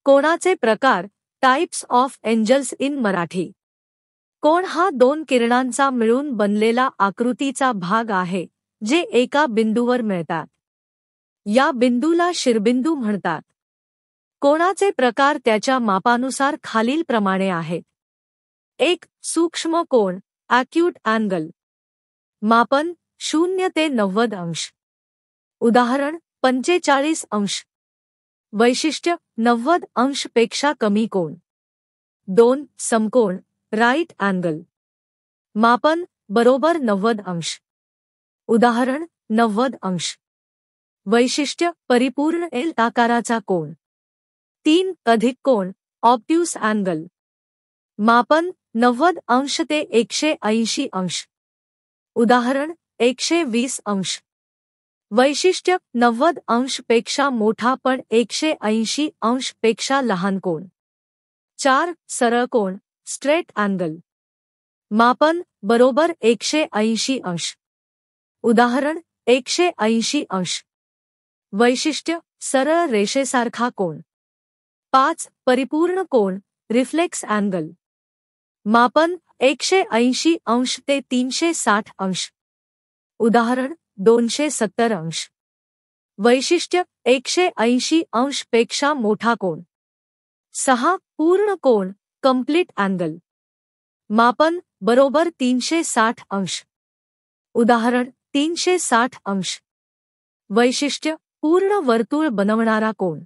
कोणाचे प्रकार, types of angels in Marathi. कोण हा दोन किरणांचा मिळून बनलेला आकृतीचा भाग आहे जे एका बिंदूवर मिळतात. या बिंदूला शिरबिंदू म्हणतात. कोणाचे प्रकार त्याच्या मापानुसार खालीलप्रमाणे आहेत. 1. सूक्ष्म कोन, ॲक्यूट अँगल. मापन 0 ते 90 अंश. उदाहरण 45 अंश. वैशिष्ट्य 90 अंश पेक्षा कमी कोन. 2. समकोन, राईट अँगल. मापन बरोबर 90 अंश. उदाहरण 90 अंश. वैशिष्ट्य परिपूर्ण एल आकाराचा कोन. 3. अधिक कोन, ऑब्ट्यूस अँगल. मापन 90 अंश ते 180 अंश. उदाहरण 120 अंश. वैशिष्ट्य 90 अंश पेक्षा मोठा पण 180 अंश पेक्षा लहान कोन. 4. सरळ कोन, स्ट्रेट अँगल. मापन बरोबर 180 अंश. उदाहरण 180 अंश. वैशिष्ट्य सरळ रेषेसारखा कोन. 5. परिपूर्ण कोन, रिफ्लेक्स अँगल. मापन 180 अंश ते 360 अंश. उदाहरण 270 अंश. वैशिष्ट्य 180 अंश पेक्षा मोठा कोन. 6. पूर्ण कोन, कंप्लीट अँगल. मापन बरोबर 360 अंश. उदाहरण 360 अंश. वैशिष्ट्य पूर्ण वर्तुळ बनवणारा कोन.